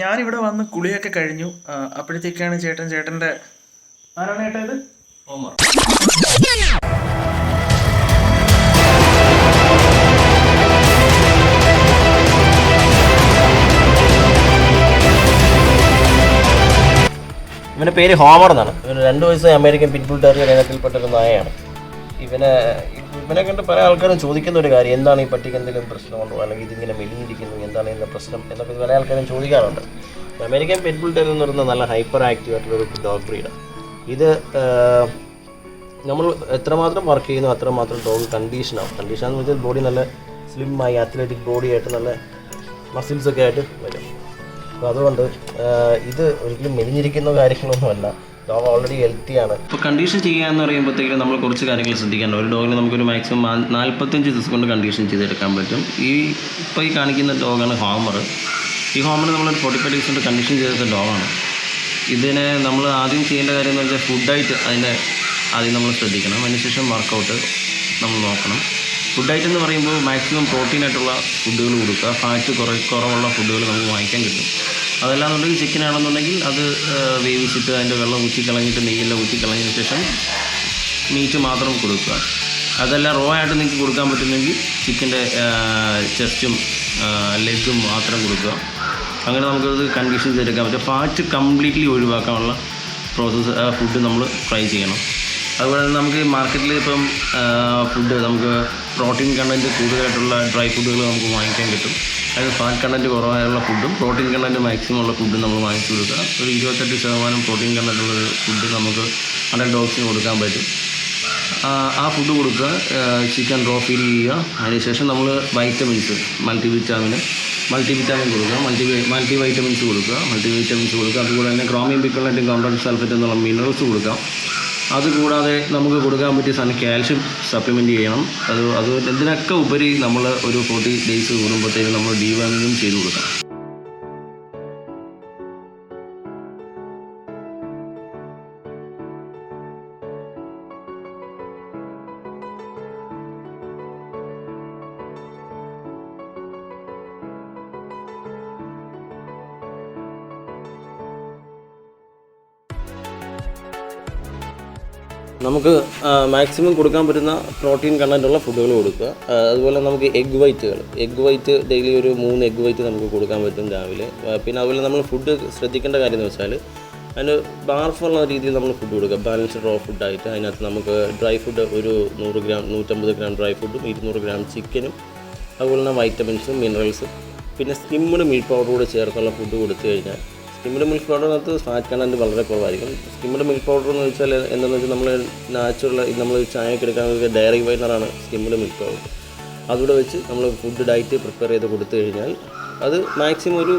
ഞാനിവിടെ വന്ന് കുളിയൊക്കെ കഴിഞ്ഞു. അപ്പോഴത്തേക്കാണ് ചേട്ടൻ്റെ ആരാണ് ചേട്ടാ ഇത്? ഓമർ. ഇവൻ്റെ പേര് ഹോമർ എന്നാണ്. ഇവന് 2 വയസ്സ് അമേരിക്കൻ പിറ്റ്ബുൾ ടെറിയർ ഇനത്തിൽപ്പെട്ടൊരു നായയാണ്. ഇവനെ കണ്ട് പല ആൾക്കാരും ചോദിക്കുന്ന ഒരു കാര്യം, എന്താണ് ഈ പട്ടിക്ക് എന്തെങ്കിലും പ്രശ്നമുണ്ടോ, അല്ലെങ്കിൽ ഇതിങ്ങനെ മെലിഞ്ഞിരിക്കുന്നു, എന്താണ് ഇതിൻ്റെ പ്രശ്നം എന്നൊക്കെ പല ആൾക്കാരും ചോദിക്കാറുണ്ട്. അമേരിക്കൻ പിറ്റ്ബുൾ ടെറിയർ എന്ന് പറയുന്നത് നല്ല ഹൈപ്പർ ആക്റ്റീവ് ആയിട്ടുള്ളൊരു ഡോഗ് ബ്രീഡാണ്. ഇത് നമ്മൾ എത്രമാത്രം വർക്ക് ചെയ്യുന്നു അത്രമാത്രം ഡോഗ് കണ്ടീഷനാവും. കണ്ടീഷനെന്ന് വെച്ചാൽ ബോഡി നല്ല സ്ലിമ്മായി അത്ലറ്റിക് ബോഡി ആയിട്ട് നല്ല മസിൽസൊക്കെ ആയിട്ട് വരും. അപ്പോൾ അതുകൊണ്ട് ഇത് ഒരിക്കലും മെലിഞ്ഞിരിക്കുന്ന കാര്യങ്ങളൊന്നുമല്ല. ഡോഗ് ഓൾറെഡി ഹെൽത്തിയാണ്. ഇപ്പോൾ കണ്ടീഷൻ ചെയ്യുക എന്ന് പറയുമ്പോഴത്തേക്കും നമ്മൾ കുറച്ച് കാര്യങ്ങൾ ശ്രദ്ധിക്കേണ്ട. ഒരു ഡോഗിന് നമുക്കൊരു മാക്സിമം 45 ദിവസം കൊണ്ട് കണ്ടീഷൻ ചെയ്തെടുക്കാൻ പറ്റും. ഇപ്പോൾ ഈ കാണിക്കുന്ന ഡോഗാണ് ഹോമർ. ഈ ഹോമർ നമ്മളൊരു 45 ദിവസം കൊണ്ട് കണ്ടീഷൻ ചെയ്തെടുത്ത ഡോഗാണ്. ഇതിനെ നമ്മൾ ആദ്യം ചെയ്യേണ്ട കാര്യം എന്ന് വെച്ചാൽ ഫുഡായിട്ട് അതിനെ ആദ്യം നമ്മൾ ശ്രദ്ധിക്കണം. അതിനുശേഷം വർക്കൗട്ട് നമ്മൾ നോക്കണം. ഫുഡായിട്ട് എന്ന് പറയുമ്പോൾ മാക്സിമം പ്രോട്ടീനായിട്ടുള്ള ഫുഡുകൾ കൊടുക്കുക. ഫാറ്റ് കുറവുള്ള ഫുഡുകൾ നമുക്ക് വാങ്ങിക്കാൻ കിട്ടും. അതല്ലാന്നുണ്ടെങ്കിൽ ചിക്കനാണെന്നുണ്ടെങ്കിൽ അത് വേവിച്ചിട്ട് അതിൻ്റെ വെള്ളം ഊറ്റിക്കളഞ്ഞിട്ട് നെയ്യെല്ലാം ഊറ്റിക്കളഞ്ഞതിന് ശേഷം മീറ്റ് മാത്രം കൊടുക്കുക. അതല്ല റോ ആയിട്ട് നിങ്ങൾക്ക് കൊടുക്കാൻ പറ്റുമെങ്കിൽ ചിക്കൻ്റെ ചെസ്റ്റും ലെഗും മാത്രം കൊടുക്കുക. അങ്ങനെ നമുക്കത് കണ്ടീഷൻ ചെയ്തെടുക്കാൻ പറ്റും. ഫാറ്റ് കംപ്ലീറ്റ്ലി ഒഴിവാക്കാനുള്ള ഫുഡ് നമ്മൾ ട്രൈ ചെയ്യണം. അതുപോലെ തന്നെ നമുക്ക് മാർക്കറ്റിൽ ഇപ്പം ഫുഡ് നമുക്ക് പ്രോട്ടീൻ കണ്ടൻറ്റ് കൂടുതലായിട്ടുള്ള ഡ്രൈ ഫുഡുകൾ നമുക്ക് വാങ്ങിക്കാൻ കിട്ടും. അതായത് ഫാറ്റ് കണ്ടൻറ്റ് കുറവായുള്ള ഫുഡും പ്രോട്ടീൻ കണ്ടൻറ്റ് മാക്സിമം ഉള്ള ഫുഡും നമ്മൾ വാങ്ങിച്ചു കൊടുക്കുക. ഒരു 28% പ്രോട്ടീൻ കണ്ടൻറ്റുള്ള ഒരു ഫുഡ് നമുക്ക് 100 ഡോഗ്സിന് കൊടുക്കാൻ പറ്റും. ആ ഫുഡ് കൊടുക്കുക. ചിക്കൻ റോ ഫീഡ് ചെയ്യുക. അതിനുശേഷം നമ്മൾ വൈറ്റമിൻസ് മൾട്ടിവിറ്റാമിൻ കൊടുക്കുക. മൾട്ടി വൈറ്റമിൻസ് കൊടുക്കുക. അതുപോലെ തന്നെ ക്രോമിയം പിക്കലൈറ്റും കോംപ്ലക്സ് സൾഫേറ്റ് എന്നുള്ള മിനറൽസ് കൊടുക്കാം. അതുകൂടാതെ നമുക്ക് കൊടുക്കാൻ പറ്റിയ സാധനം കാൽഷ്യം സപ്ലിമെൻറ്റ് ചെയ്യണം. അത് ഇതിനൊക്കെ ഉപരി നമ്മൾ ഒരു 40 ഡേയ്സ് കൂടുമ്പോഴത്തേക്കും നമ്മൾ ഡീവാമിങ്ങും ചെയ്ത് കൊടുക്കാം. നമുക്ക് മാക്സിമം കൊടുക്കാൻ പറ്റുന്ന പ്രോട്ടീൻ കണ്ടൻറ്റുള്ള ഫുഡുകൾ കൊടുക്കുക. അതുപോലെ നമുക്ക് എഗ് വൈറ്റ് ഡെയിലി ഒരു 3 എഗ് വൈറ്റ് നമുക്ക് കൊടുക്കാൻ പറ്റും രാവിലെ. പിന്നെ അതുപോലെ നമ്മൾ ഫുഡ് ശ്രദ്ധിക്കേണ്ട കാര്യം എന്ന് വെച്ചാൽ അതിന് ബാർഫുള്ള രീതിയിൽ നമ്മൾ ഫുഡ് കൊടുക്കുക. ബാലൻസ്ഡ് റോ ഫുഡായിട്ട് അതിനകത്ത് നമുക്ക് ഡ്രൈ ഫുഡ് ഒരു 100 ഗ്രാം 150 ഗ്രാം ഡ്രൈ ഫുഡും 200 ഗ്രാം ചിക്കനും അതുപോലെ തന്നെ വൈറ്റമിൻസും മിനറൽസും പിന്നെ സ്കിംഡ് മിൽക്ക് പൗഡർ കൂടെ ചേർത്തുള്ള ഫുഡ് കൊടുത്തു കഴിഞ്ഞാൽ സ്കിംഡ് മിൽക്ക് പൗഡറിനകത്ത് ഫാറ്റ് കണ്ടൻറ്റ് വളരെ കുറവായിരിക്കും. സ്കിംഡ് മിൽക്ക് പൗഡർ എന്ന് വെച്ചാൽ എന്താണെന്ന് വെച്ചാൽ നമ്മൾ നമ്മൾ ചായയൊക്കെ എടുക്കാൻ ഡയറി വൈനറാണ് സ്കിംഡ് മിൽക്ക് പൗഡർ. അതുകൂടെ വെച്ച് നമ്മൾ ഫുഡ് ഡയറ്റ് പ്രിപ്പയർ ചെയ്ത് കൊടുത്തു കഴിഞ്ഞാൽ അത് മാക്സിമം ഒരു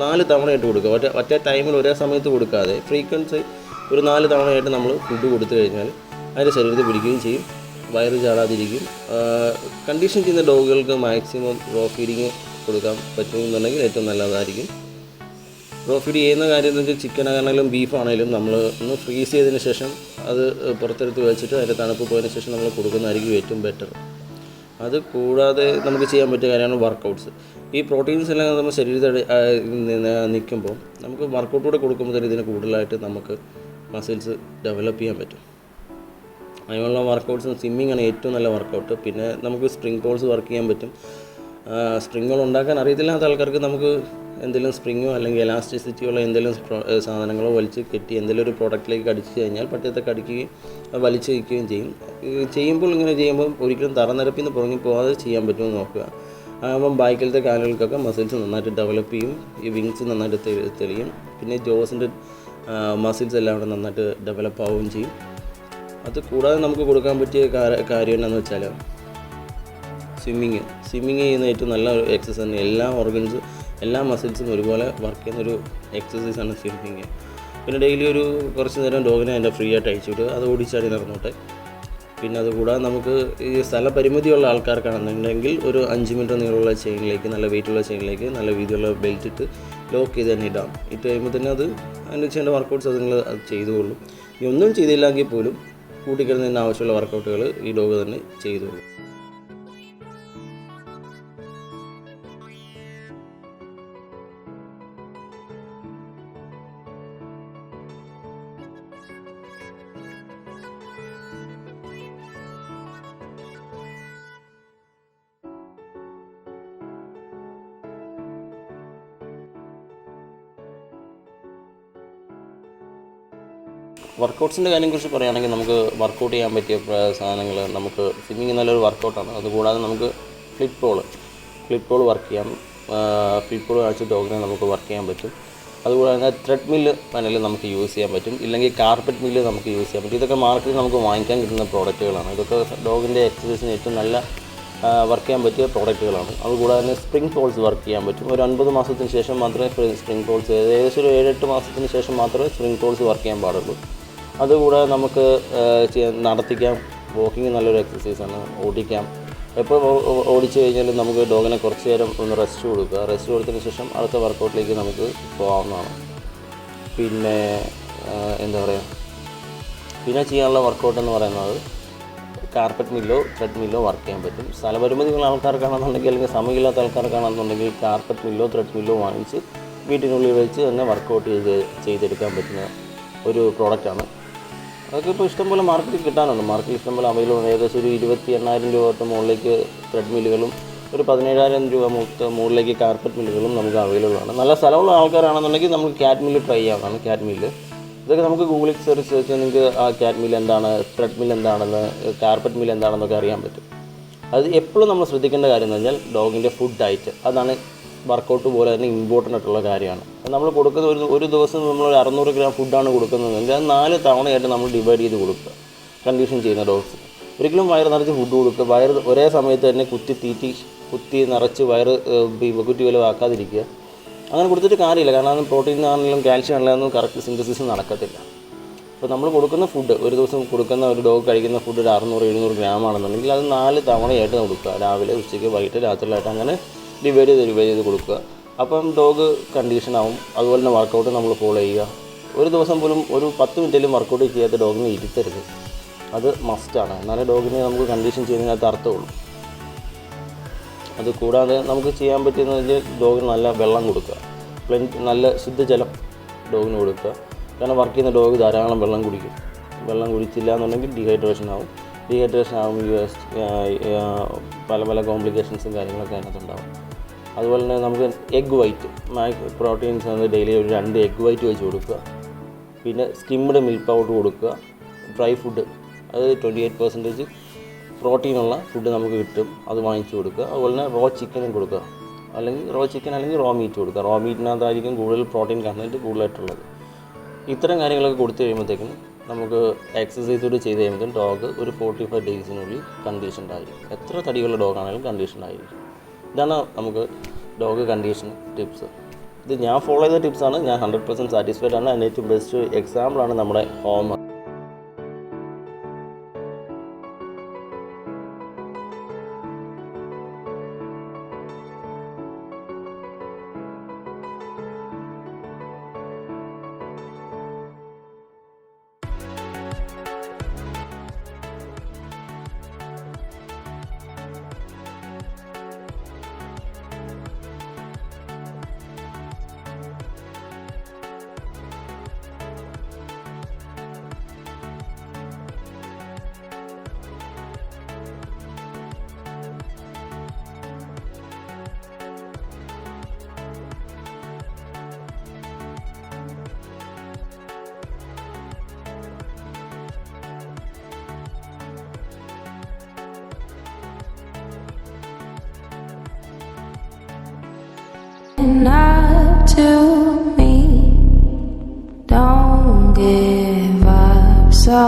4 തവണയായിട്ട് കൊടുക്കുക. ഒറ്റ ടൈമിൽ ഒരേ സമയത്ത് കൊടുക്കാതെ ഫ്രീക്വൻസി ഒരു 4 തവണയായിട്ട് നമ്മൾ ഫുഡ് കൊടുത്തു കഴിഞ്ഞാൽ അതിൻ്റെ ശരീരത്തിൽ പിടിക്കുകയും ചെയ്യും, വയറ് ചാടാതിരിക്കും. കണ്ടീഷൻ ചെയ്യുന്ന ഡോഗുകൾക്ക് മാക്സിമം റോ ഫീഡിങ് കൊടുക്കാൻ പറ്റുമെന്നുണ്ടെങ്കിൽ ഏറ്റവും നല്ലതായിരിക്കും. റോ ഫീഡ് ചെയ്യുന്ന കാര്യം എന്ന് വെച്ചാൽ ചിക്കനാണെങ്കിലും ബീഫാണെങ്കിലും നമ്മൾ ഒന്ന് ഫ്രീസ് ചെയ്തതിന് ശേഷം അത് പുറത്തെടുത്ത് വെച്ചിട്ട് അതിൻ്റെ തണുപ്പ് പോയതിന് ശേഷം നമ്മൾ കൊടുക്കുന്നതായിരിക്കും ഏറ്റവും ബെറ്റർ. അത് കൂടാതെ നമുക്ക് ചെയ്യാൻ പറ്റിയ കാര്യമാണ് വർക്കൗട്ട്സ്. ഈ പ്രോട്ടീൻസ് എല്ലാം നമ്മൾ ശരീരത്തിൽ നിൽക്കുമ്പോൾ നമുക്ക് വർക്കൗട്ട് കൂടെ കൊടുക്കുമ്പോൾ തന്നെ ഇതിന് കൂടുതലായിട്ട് നമുക്ക് മസിൽസ് ഡെവലപ്പ് ചെയ്യാൻ പറ്റും. അതിനുള്ള വർക്കൗട്ട്സ് സ്വിമ്മിങ്ങാണ് ഏറ്റവും നല്ല വർക്കൗട്ട്. പിന്നെ നമുക്ക് സ്പ്രിംഗ് പോൾസ് വർക്ക് ചെയ്യാൻ പറ്റും. സ്പ്രിങ്ങുകൾ ഉണ്ടാക്കാൻ അറിയത്തില്ലാത്ത ആൾക്കാർക്ക് നമുക്ക് എന്തെങ്കിലും സ്പ്രിങ്ങോ അല്ലെങ്കിൽ എലാസ്റ്റിസിറ്റിയുള്ള എന്തെങ്കിലും സാധനങ്ങളോ വലിച്ച് കെട്ടി എന്തെങ്കിലും ഒരു പ്രോഡക്റ്റിലേക്ക് അടിച്ചു കഴിഞ്ഞാൽ പട്ടിയത്തെ കടിക്കുകയും വലിച്ചു വയ്ക്കുകയും ചെയ്യും. ഇങ്ങനെ ചെയ്യുമ്പോൾ ഒരിക്കലും തറനിരപ്പിൽ നിന്ന് പുറങ്ങി പോകാതെ ചെയ്യാൻ പറ്റുമെന്ന് നോക്കുക. അപ്പം ബാക്കിലത്തെ കാലുകൾക്കൊക്കെ മസിൽസ് നന്നായിട്ട് ഡെവലപ്പ് ചെയ്യും. ഈ വിങ്സ് നന്നായിട്ട് തെളിയും. പിന്നെ ജോസിൻ്റെ മസിൽസ് എല്ലാം കൂടെ നന്നായിട്ട് ഡെവലപ്പ് ആവുകയും ചെയ്യും. അത് കൂടാതെ നമുക്ക് കൊടുക്കാൻ പറ്റിയ കാര്യം എന്താണെന്ന് വെച്ചാൽ സ്വിമ്മിങ് ചെയ്യുന്ന ഏറ്റവും നല്ല ഒരു എക്സസൈസ് തന്നെ. എല്ലാ മസിൽസും ഒരുപോലെ വർക്ക് ചെയ്യുന്നൊരു എക്സസൈസാണ് സ്വിമ്മിങ്. പിന്നെ ഡെയിലി ഒരു കുറച്ച് നേരം ഡോഗിനെ അതിൻ്റെ ഫ്രീ ആയിട്ട് അയച്ചു വിടുക, അത് ഓടിച്ചാടി നടന്നോട്ടെ. പിന്നെ അതുകൂടാതെ നമുക്ക് ഈ സ്ഥലപരിമിതിയുള്ള ആൾക്കാർക്കാണെന്നുണ്ടെങ്കിൽ ഒരു 5 മീറ്റർ നീളമുള്ള ചെയിനിലേക്ക്, നല്ല വെയിറ്റുള്ള ചെയിനിലേക്ക് നല്ല വീതിയുള്ള ബെൽറ്റ് ഇട്ട് ലോക്ക് ചെയ്ത് തന്നെ ഇടാം. ഇട്ട് കഴിയുമ്പോൾ തന്നെ അതിന് ചെയ്യേണ്ട വർക്കൗട്ട്സ് അത് നിങ്ങൾ അത് ചെയ്തുകൊള്ളും. ഇനി ഒന്നും ചെയ്തില്ലെങ്കിൽ പോലും കൂട്ടിക്കിടന്നതിന് ആവശ്യമുള്ള വർക്കൗട്ടുകൾ ഈ ഡോഗ് തന്നെ ചെയ്തുകൊള്ളും. വർക്കൗട്ട്സിൻ്റെ കാര്യത്തെക്കുറിച്ച് പറയുകയാണെങ്കിൽ നമുക്ക് വർക്കൗട്ട് ചെയ്യാൻ പറ്റിയ സാധനങ്ങൾ, നമുക്ക് സ്വിമ്മിങ് നല്ലൊരു വർക്കൗട്ടാണ്. അതുകൂടാതെ നമുക്ക് ഫ്ലിപ്പ് പോൾ വർക്ക് ചെയ്യാം. ഫ്ലിപ്പ് പോൾ കാണിച്ച് ഡോഗിനെ നമുക്ക് വർക്ക് ചെയ്യാൻ പറ്റും. അതുകൂടാതെ തന്നെ ത്രെഡ് മില്ല് വേണമെങ്കിൽ നമുക്ക് യൂസ് ചെയ്യാൻ പറ്റും, ഇല്ലെങ്കിൽ കാർപ്പറ്റ് മില്ല് നമുക്ക് യൂസ് ചെയ്യാൻ പറ്റും. ഇതൊക്കെ മാർക്കറ്റിൽ നമുക്ക് വാങ്ങിക്കാൻ കിട്ടുന്ന പ്രോഡക്റ്റുകളാണ്. ഇതൊക്കെ ഡോഗിൻ്റെ എക്സസൈസിന് ഏറ്റവും നല്ല വർക്ക് ചെയ്യാൻ പറ്റിയ പ്രോഡക്റ്റുകളാണ്. അതുകൂടാതെ തന്നെ സ്പ്രിംഗ് പോൾസ് വർക്ക് ചെയ്യാൻ പറ്റും. ഒരു 9 മാസത്തിന് ശേഷം മാത്രമേ സ്പ്രിംഗ് പോൾസ്, ഏകദേശം ഒരു 7-8 മാസത്തിന് ശേഷം മാത്രമേ സ്പ്രിംഗ് പോൾസ് വർക്ക് ചെയ്യാൻ പാടുള്ളൂ. അതുകൂടാതെ നമുക്ക് നടത്തിക്കാം. വോക്കിംഗ് നല്ലൊരു എക്സസൈസാണ്. ഓടിക്കാം. എപ്പോൾ ഓടിച്ചു കഴിഞ്ഞാലും നമുക്ക് ഡോഗിനെ കുറച്ച് നേരം ഒന്ന് റെസ്റ്റ് കൊടുക്കുക. റെസ്റ്റ് കൊടുത്തതിന് ശേഷം അടുത്ത വർക്കൗട്ടിലേക്ക് നമുക്ക് പോകാവുന്നതാണ്. പിന്നെ എന്താ പറയുക, പിന്നെ ചെയ്യാനുള്ള വർക്കൗട്ട് എന്ന് പറയുന്നത് കാർപ്പറ്റ് മില്ലോ ത്രെഡ് മില്ലോ വർക്ക് ചെയ്യാൻ പറ്റും. സ്ഥലപരിമിതിയുള്ള ആൾക്കാർക്കാണെന്നുണ്ടെങ്കിൽ, അല്ലെങ്കിൽ സമയമില്ലാത്ത ആൾക്കാർക്കാണെന്നുണ്ടെങ്കിൽ കാർപ്പറ്റ് മില്ലോ ത്രെഡ് മില്ലോ വാങ്ങിച്ച് വീട്ടിനുള്ളിൽ വെച്ച് തന്നെ വർക്കൗട്ട് ചെയ്തെടുക്കാൻ പറ്റുന്ന ഒരു പ്രോഡക്റ്റാണ്. അതൊക്കെ ഇപ്പോൾ ഇഷ്ടംപോലെ മാർക്കറ്റിൽ കിട്ടാനുണ്ട്. മാർക്കറ്റിൽ ഇഷ്ടംപോലെ അവൈലബിൾ ആണ്. ഏകദേശം ഒരു 28,000 രൂപ മുകളിലേക്ക് ത്രെഡ് മില്ലുകളും ഒരു 17,000 രൂപ മുകളിലേക്ക് കാർപ്പറ്റ് മില്ലുകളും നമുക്ക് അവൈലബിൾ ആണ്. നല്ല സ്ഥലമുള്ള ആൾക്കാരാണെന്നുണ്ടെങ്കിൽ നമുക്ക് ക്യാറ്റ് മില്ല് ട്രൈ ചെയ്യാവുന്നതാണ്. ക്യാറ്റ് മില്ല് ഇതൊക്കെ നമുക്ക് ഗൂഗിളിൽ സെർച്ച് ചെയ്ത് നിങ്ങൾക്ക് ആ ക്യാറ്റ് മില്ല് എന്താണ്, ത്രെഡ് മില്ല് എന്താണെന്ന്, കാർപ്പറ്റ് മില്ല് എന്താണെന്നൊക്കെ അറിയാൻ പറ്റും. അത് എപ്പോഴും നമ്മൾ ശ്രദ്ധിക്കേണ്ട കാര്യം എന്ന് പറഞ്ഞാൽ ഡോഗിൻ്റെ ഫുഡ് ഡയറ്റ്. അതാണ് വർക്കൗട്ട് പോലെ തന്നെ ഇമ്പോർട്ടൻ്റ് ആയിട്ടുള്ള കാര്യമാണ്. നമ്മൾ കൊടുക്കുന്ന ഒരു ദിവസം നമ്മൾ 600 ഗ്രാം ഫുഡാണ് കൊടുക്കുന്നതെങ്കിൽ അത് 4 തവണയായിട്ട് നമ്മൾ ഡിവൈഡ് ചെയ്ത് കൊടുക്കുക. കണ്ടീഷൻ ചെയ്യുന്ന ഡോഗ്സ് ഒരിക്കലും വയറ് നിറച്ച് ഫുഡ് കൊടുക്കുക. വയറ് ഒരേ സമയത്ത് തന്നെ കുത്തി നിറച്ച് വയറ് കുറ്റി പോലെ ആക്കാതിരിക്കുക. അങ്ങനെ കൊടുത്തിട്ട് കാര്യമില്ല. കാരണം അത് പ്രോട്ടീൻ ആണെങ്കിലും കാൽഷ്യം ആണെങ്കിലും കറക്റ്റ് സിന്തസിസ് നടക്കത്തില്ല. അപ്പോൾ നമ്മൾ കൊടുക്കുന്ന ഫുഡ്, ഒരു ദിവസം കൊടുക്കുന്ന ഒരു ഡോഗ് കഴിക്കുന്ന ഫുഡ് ഒരു 600-700 ഗ്രാം ആണെന്നുണ്ടെങ്കിൽ അത് 4 തവണയായിട്ട് കൊടുക്കുക. രാവിലെ, ഉച്ചയ്ക്ക്, വൈകിട്ട്, രാത്രിയിലായിട്ട് അങ്ങനെ ഡിവൈഡ് ചെയ്ത് കൊടുക്കുക. അപ്പം ഡോഗ് കണ്ടീഷനാവും. അതുപോലെ തന്നെ വർക്കൗട്ട് നമ്മൾ ഫോളോ ചെയ്യുക. ഒരു ദിവസം പോലും ഒരു 10 മിനിറ്റിലും വർക്കൗട്ട് ചെയ്യാത്ത ഡോഗിനെ ഇരുത്തരുത്. അത് മസ്റ്റാണ്. എന്നാലേ ഡോഗിനെ നമുക്ക് കണ്ടീഷൻ ചെയ്യുന്നതിനകത്ത് അർത്ഥമുള്ളൂ. അത് കൂടാതെ നമുക്ക് ചെയ്യാൻ പറ്റുന്നത് വെച്ചാൽ ഡോഗിന് നല്ല വെള്ളം കൊടുക്കുക. നല്ല ശുദ്ധജലം ഡോഗിന് കൊടുക്കുക. കാരണം വർക്ക് ചെയ്യുന്ന ഡോഗ് ധാരാളം വെള്ളം കുടിക്കും. വെള്ളം കുടിച്ചില്ല എന്നുണ്ടെങ്കിൽ ഡീഹൈഡ്രേഷൻ ആവും. പല കോംപ്ലിക്കേഷൻസും കാര്യങ്ങളൊക്കെ അതിനകത്തുണ്ടാവും. അതുപോലെ തന്നെ നമുക്ക് എഗ് വൈറ്റ്, പ്രോട്ടീൻസ് ഡെയിലി ഒരു 2 എഗ് വൈറ്റ് വെച്ച് കൊടുക്കുക. പിന്നെ സ്കിംഡ് മിൽക്ക് പൗഡർ കൊടുക്കുക. ഡ്രൈ ഫുഡ്, അത് 28% പ്രോട്ടീനുള്ള ഫുഡ് നമുക്ക് കിട്ടും, അത് വാങ്ങിച്ച് കൊടുക്കുക. അതുപോലെ തന്നെ റോ ചിക്കനും കൊടുക്കുക. അല്ലെങ്കിൽ റോ മീറ്റ് കൊടുക്കുക. റോ മീറ്റിനകത്തായിരിക്കും കൂടുതൽ പ്രോട്ടീൻ കണ്ടൻറ്റ് കൂടുതലായിട്ടുള്ളത്. ഇത്തരം കാര്യങ്ങളൊക്കെ കൊടുത്തു കഴിയുമ്പോഴത്തേക്കും നമുക്ക് എക്സസൈസ് കൂടി ചെയ്ത് കഴിയുമ്പോഴത്തേക്കും ഡോഗ് ഒരു 45 ഡേയ്സിനുള്ളിൽ കണ്ടീഷൻഡ് ആയിരിക്കും. എത്ര തടിയുള്ള ഡോഗാണെങ്കിലും കണ്ടീഷൻഡ് ആയിരിക്കും. ഇതാണ് നമുക്ക് ഡോഗ് കണ്ടീഷൻ ടിപ്സ്. ഇത് ഞാൻ ഫോളോ ചെയ്ത ടിപ്സാണ്. ഞാൻ 100% സാറ്റിസ്ഫൈഡ് ആണ്. അതിന് ഏറ്റവും ബെസ്റ്റ് എക്സാമ്പിളാണ് നമ്മുടെ home. Up to me, don't give up so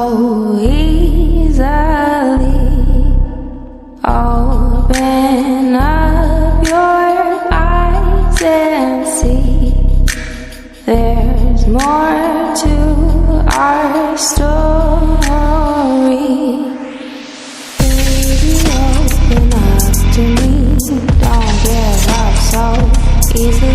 easily. Open up your eyes and see there's more to our story. Baby, open up to me, don't give up so easily.